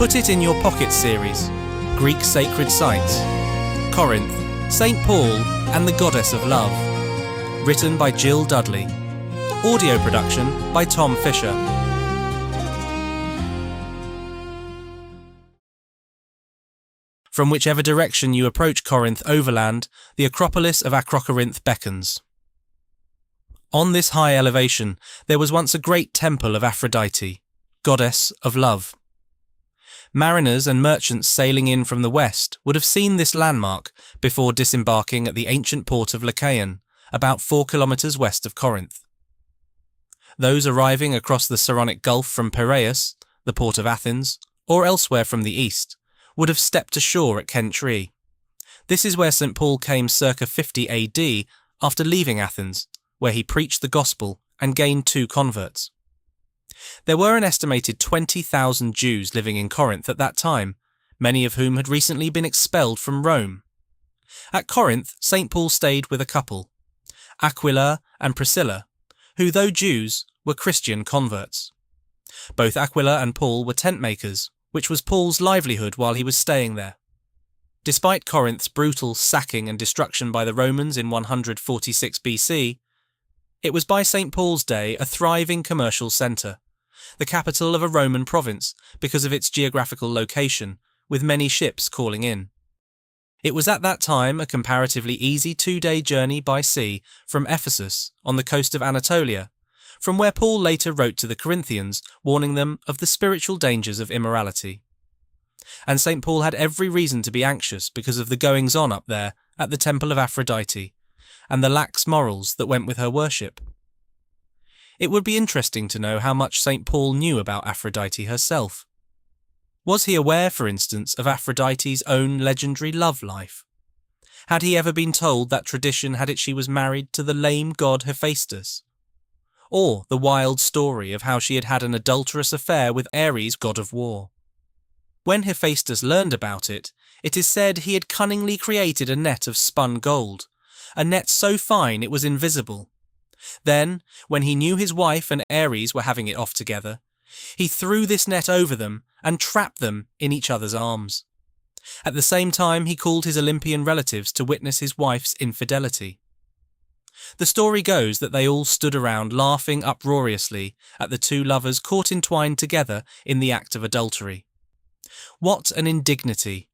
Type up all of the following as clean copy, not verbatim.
Put It in Your Pocket series, Greek Sacred Sites, Corinth, St. Paul and the Goddess of Love. Written by Jill Dudley. Audio production by Tom Fisher. From whichever direction you approach Corinth overland, the Acropolis of Corinth beckons. On this high elevation, there was once a great temple of Aphrodite, goddess of love. Mariners and merchants sailing in from the west would have seen this landmark before disembarking at the ancient port of Lycaon, about 4 kilometres west of Corinth. Those arriving across the Saronic Gulf from Piraeus, the port of Athens, or elsewhere from the east, would have stepped ashore at Kentree. This is where St. Paul came circa 50 AD after leaving Athens, where he preached the gospel and gained 2 converts. There were an estimated 20,000 Jews living in Corinth at that time, many of whom had recently been expelled from Rome. At Corinth, St. Paul stayed with a couple, Aquila and Priscilla, who, though Jews, were Christian converts. Both Aquila and Paul were tent makers, which was Paul's livelihood while he was staying there. Despite Corinth's brutal sacking and destruction by the Romans in 146 BC, it was by St. Paul's day a thriving commercial centre, the capital of a Roman province because of its geographical location, with many ships calling in. It was at that time a comparatively easy 2-day journey by sea from Ephesus on the coast of Anatolia, from where Paul later wrote to the Corinthians, warning them of the spiritual dangers of immorality. And St. Paul had every reason to be anxious because of the goings-on up there at the temple of Aphrodite, and the lax morals that went with her worship. It would be interesting to know how much St. Paul knew about Aphrodite herself. Was he aware, for instance, of Aphrodite's own legendary love life? Had he ever been told that tradition had it she was married to the lame god Hephaestus? Or the wild story of how she had had an adulterous affair with Ares, god of war? When Hephaestus learned about it, it is said he had cunningly created a net of spun gold, a net so fine it was invisible. Then, when he knew his wife and Ares were having it off together, he threw this net over them and trapped them in each other's arms. At the same time, he called his Olympian relatives to witness his wife's infidelity. The story goes that they all stood around laughing uproariously at the 2 lovers caught entwined together in the act of adultery. What an indignity!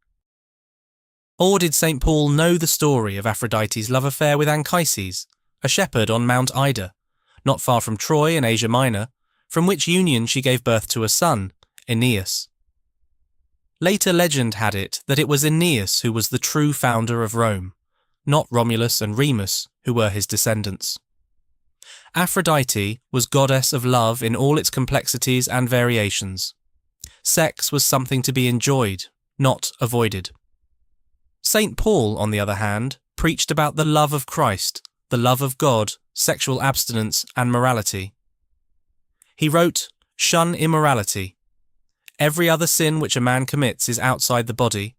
Or did St. Paul know the story of Aphrodite's love affair with Anchises, a shepherd on Mount Ida, not far from Troy in Asia Minor, from which union she gave birth to a son, Aeneas? Later legend had it that it was Aeneas who was the true founder of Rome, not Romulus and Remus, who were his descendants. Aphrodite was goddess of love in all its complexities and variations. Sex was something to be enjoyed, not avoided. St. Paul, on the other hand, preached about the love of Christ, the love of God, sexual abstinence and morality. He wrote, "Shun immorality. Every other sin which a man commits is outside the body,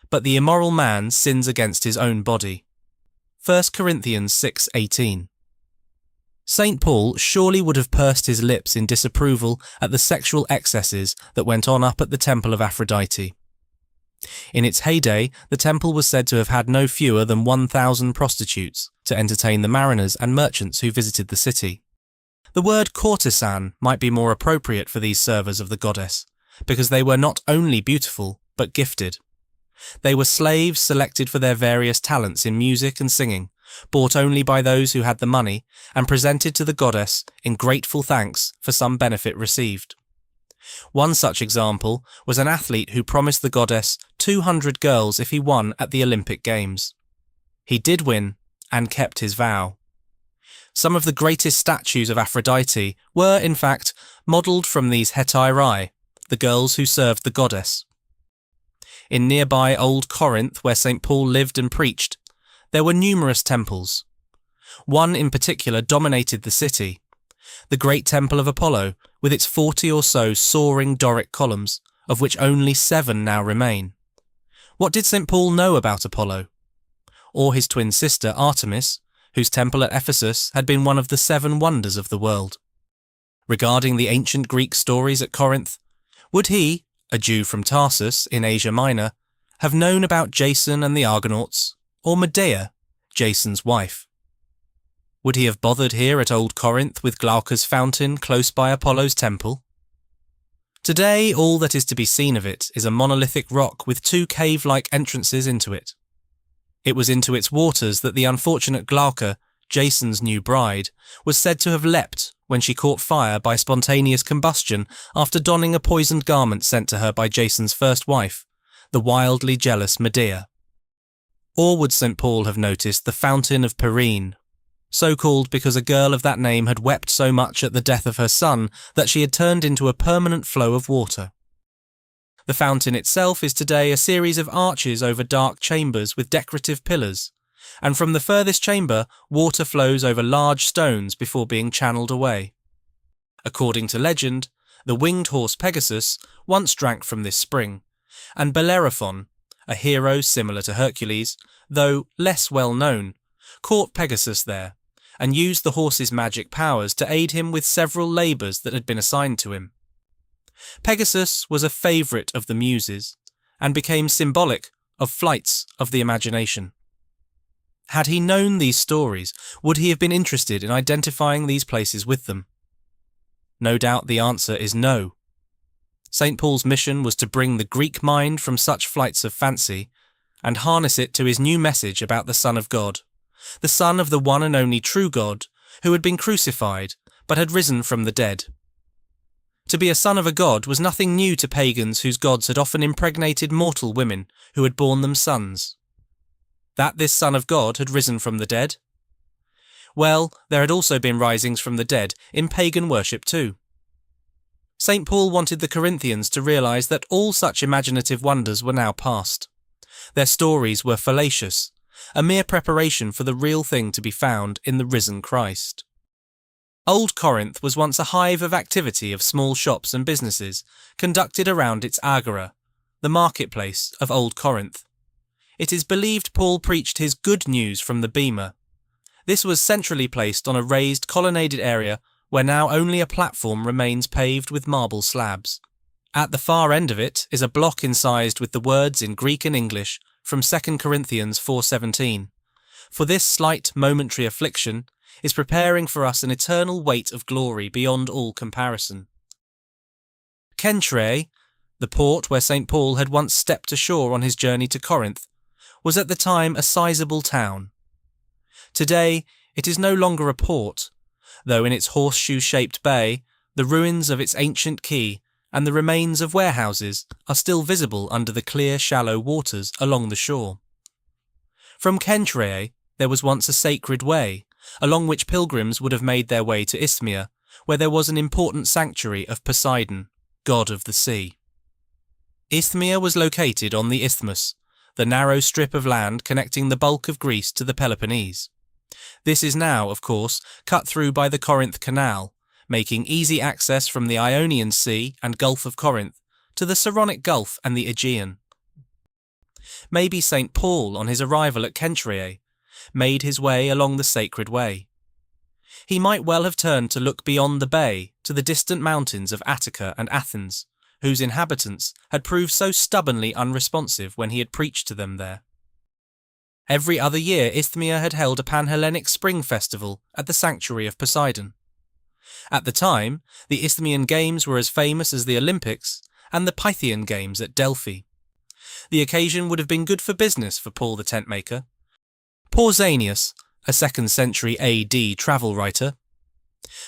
but the immoral man sins against his own body." 1 Corinthians 6:18. St. Paul surely would have pursed his lips in disapproval at the sexual excesses that went on up at the temple of Aphrodite. In its heyday, the temple was said to have had no fewer than 1,000 prostitutes to entertain the mariners and merchants who visited the city. The word courtesan might be more appropriate for these servers of the goddess, because they were not only beautiful, but gifted. They were slaves selected for their various talents in music and singing, bought only by those who had the money, and presented to the goddess in grateful thanks for some benefit received. One such example was an athlete who promised the goddess 200 girls if he won at the Olympic Games. He did win, and kept his vow. Some of the greatest statues of Aphrodite were, in fact, modelled from these hetairai, the girls who served the goddess. In nearby Old Corinth, where St. Paul lived and preached, there were numerous temples. One in particular dominated the city, the great temple of Apollo, with its 40 or so soaring Doric columns, of which only 7 now remain. What did St. Paul know about Apollo? Or his twin sister Artemis, whose temple at Ephesus had been one of the 7 wonders of the world? Regarding the ancient Greek stories at Corinth, would he, a Jew from Tarsus in Asia Minor, have known about Jason and the Argonauts, or Medea, Jason's wife? Would he have bothered here at Old Corinth with Glauca's fountain close by Apollo's temple? Today, all that is to be seen of it is a monolithic rock with two cave-like entrances into it. It was into its waters that the unfortunate Glauca, Jason's new bride, was said to have leapt when she caught fire by spontaneous combustion after donning a poisoned garment sent to her by Jason's first wife, the wildly jealous Medea. Or would St. Paul have noticed the Fountain of Pyrene, so called because a girl of that name had wept so much at the death of her son that she had turned into a permanent flow of water? The fountain itself is today a series of arches over dark chambers with decorative pillars, and from the furthest chamber water flows over large stones before being channeled away. According to legend, the winged horse Pegasus once drank from this spring, and Bellerophon, a hero similar to Hercules, though less well known, caught Pegasus there, and used the horse's magic powers to aid him with several labours that had been assigned to him. Pegasus was a favourite of the Muses, and became symbolic of flights of the imagination. Had he known these stories, would he have been interested in identifying these places with them? No doubt the answer is no. St. Paul's mission was to bring the Greek mind from such flights of fancy, and harness it to his new message about the Son of God, the Son of the one and only true God, who had been crucified, but had risen from the dead. To be a son of a god was nothing new to pagans whose gods had often impregnated mortal women who had borne them sons. That this Son of God had risen from the dead? Well, there had also been risings from the dead in pagan worship too. St. Paul wanted the Corinthians to realise that all such imaginative wonders were now past. Their stories were fallacious, a mere preparation for the real thing to be found in the risen Christ. Old Corinth was once a hive of activity of small shops and businesses conducted around its agora, the marketplace of Old Corinth. It is believed Paul preached his good news from the bema. This was centrally placed on a raised colonnaded area where now only a platform remains paved with marble slabs. At the far end of it is a block incised with the words in Greek and English from 2 Corinthians 4:17. For this slight momentary affliction is preparing for us an eternal weight of glory beyond all comparison. Kentrae, the port where St. Paul had once stepped ashore on his journey to Corinth, was at the time a sizable town. Today it is no longer a port, though in its horseshoe-shaped bay, the ruins of its ancient quay and the remains of warehouses are still visible under the clear, shallow waters along the shore. From Kentrae there was once a sacred way, along which pilgrims would have made their way to Isthmia, where there was an important sanctuary of Poseidon, god of the sea. Isthmia was located on the isthmus, the narrow strip of land connecting the bulk of Greece to the Peloponnese. This is now, of course, cut through by the Corinth Canal, making easy access from the Ionian Sea and Gulf of Corinth to the Saronic Gulf and the Aegean. Maybe St. Paul, on his arrival at Kentrae, made his way along the sacred way. He might well have turned to look beyond the bay to the distant mountains of Attica and Athens, whose inhabitants had proved so stubbornly unresponsive when he had preached to them there. Every other year Isthmia had held a Pan-Hellenic spring festival at the sanctuary of Poseidon. At the time, the Isthmian Games were as famous as the Olympics and the Pythian Games at Delphi. The occasion would have been good for business for Paul the tentmaker. Pausanias, a 2nd century AD travel writer,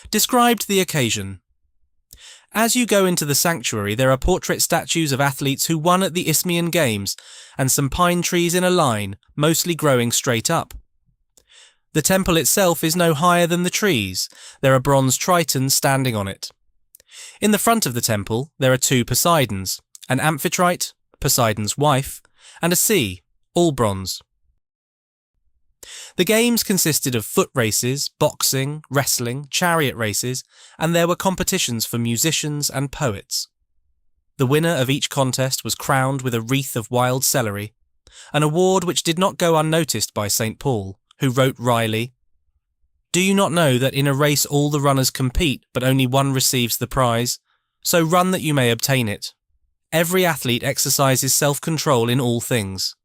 described the occasion. As you go into the sanctuary, there are portrait statues of athletes who won at the Isthmian Games and some pine trees in a line, mostly growing straight up. The temple itself is no higher than the trees. There are bronze tritons standing on it. In the front of the temple, there are 2 Poseidons, an Amphitrite, Poseidon's wife, and a sea, all bronze. The games consisted of foot races, boxing, wrestling, chariot races, and there were competitions for musicians and poets. The winner of each contest was crowned with a wreath of wild celery, an award which did not go unnoticed by St. Paul, who wrote wryly, "Do you not know that in a race all the runners compete, but only one receives the prize? So run that you may obtain it." Every athlete exercises self-control in all things.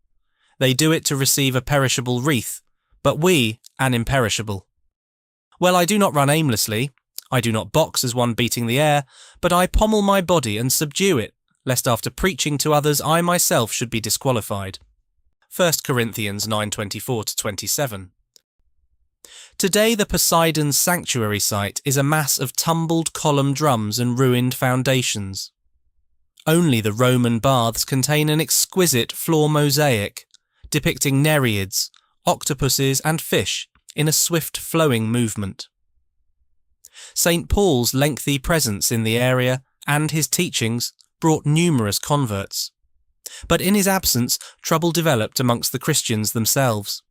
They do it to receive a perishable wreath, but we an imperishable. Well, I do not run aimlessly, I do not box as one beating the air, but I pommel my body and subdue it, lest after preaching to others I myself should be disqualified. 1 Corinthians 9:24-27. Today the Poseidon sanctuary site is a mass of tumbled column drums and ruined foundations. Only the Roman baths contain an exquisite floor mosaic, depicting nereids, octopuses and fish in a swift flowing movement. St. Paul's lengthy presence in the area and his teachings brought numerous converts. But in his absence, trouble developed amongst the Christians themselves.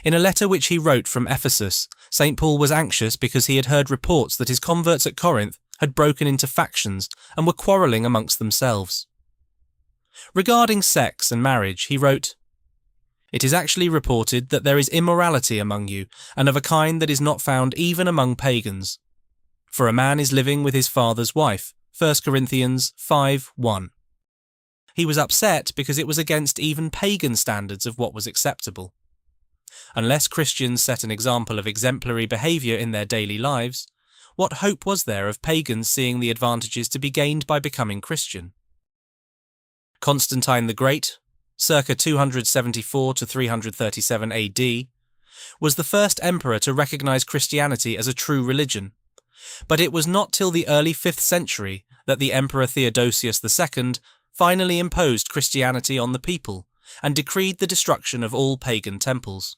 In a letter which he wrote from Ephesus, St. Paul was anxious because he had heard reports that his converts at Corinth had broken into factions and were quarrelling amongst themselves. Regarding sex and marriage, he wrote, "It is actually reported that there is immorality among you, and of a kind that is not found even among pagans. For a man is living with his father's wife." 1 Corinthians 5:1. He was upset because it was against even pagan standards of what was acceptable. Unless Christians set an example of exemplary behaviour in their daily lives, what hope was there of pagans seeing the advantages to be gained by becoming Christian? Constantine the Great, circa 274-337 AD, was the first emperor to recognise Christianity as a true religion, but it was not till the early 5th century that the Emperor Theodosius II finally imposed Christianity on the people and decreed the destruction of all pagan temples.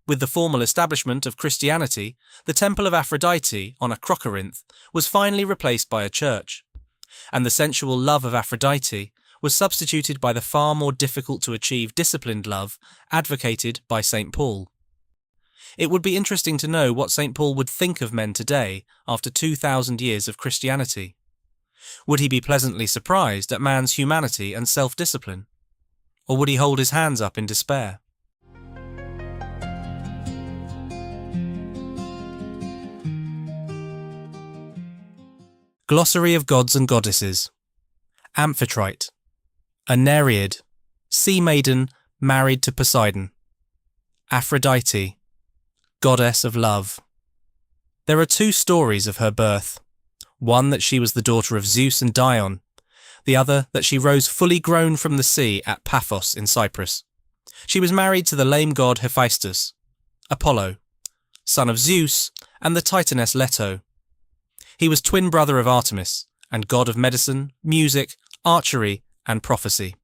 With the formal establishment of Christianity, the temple of Aphrodite on Corinth was finally replaced by a church, and the sensual love of Aphrodite was substituted by the far more difficult to achieve disciplined love advocated by St. Paul. It would be interesting to know what St. Paul would think of men today after 2,000 years of Christianity. Would he be pleasantly surprised at man's humanity and self-discipline? Or would he hold his hands up in despair? Glossary of Gods and Goddesses. Amphitrite, a Nereid, sea maiden married to Poseidon. Aphrodite, goddess of love. There are two stories of her birth, one that she was the daughter of Zeus and Dion, the other that she rose fully grown from the sea at Paphos in Cyprus. She was married to the lame god Hephaestus, Apollo, son of Zeus, and the Titaness Leto. He was twin brother of Artemis, and god of medicine, music, archery, and prophecy.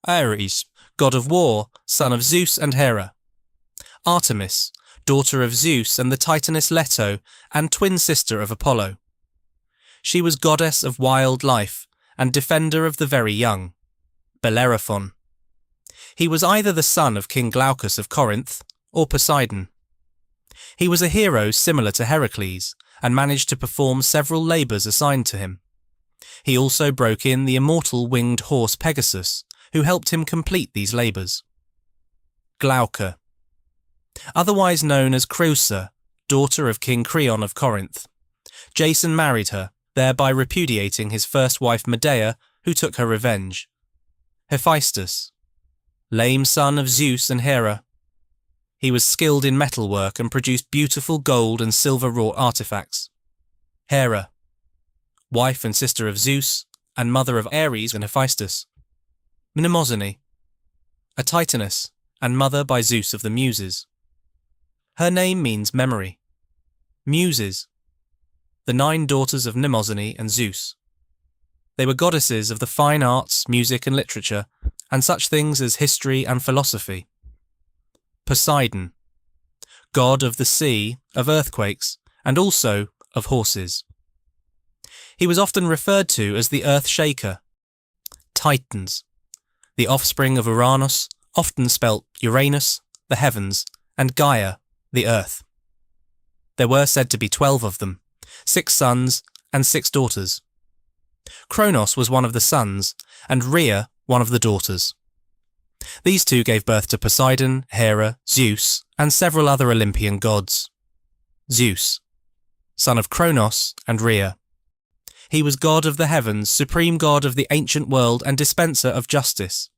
Ares, god of war, son of Zeus and Hera. Artemis, daughter of Zeus and the Titaness Leto, and twin sister of Apollo. She was goddess of wild life, and defender of the very young. Bellerophon. He was either the son of King Glaucus of Corinth, or Poseidon. He was a hero similar to Heracles, and managed to perform several labours assigned to him. He also broke in the immortal winged horse Pegasus, who helped him complete these labours. Glauca. Otherwise known as Creusa, daughter of King Creon of Corinth. Jason married her, thereby repudiating his first wife Medea, who took her revenge. Hephaestus. Lame son of Zeus and Hera. He was skilled in metalwork and produced beautiful gold and silver-wrought artifacts. Hera, wife and sister of Zeus, and mother of Ares and Hephaestus. Mnemosyne, a Titaness, and mother by Zeus of the Muses. Her name means memory. Muses, the 9 daughters of Mnemosyne and Zeus. They were goddesses of the fine arts, music and literature, and such things as history and philosophy. Poseidon, god of the sea, of earthquakes, and also of horses. He was often referred to as the Earth Shaker. Titans, the offspring of Uranus, often spelt Uranus, the heavens, and Gaia, the earth. There were said to be 12 of them, 6 sons and 6 daughters. Kronos was one of the sons, and Rhea one of the daughters. These two gave birth to Poseidon, Hera, Zeus, and several other Olympian gods. Zeus, son of Kronos and Rhea. He was God of the heavens, supreme God of the ancient world and dispenser of justice.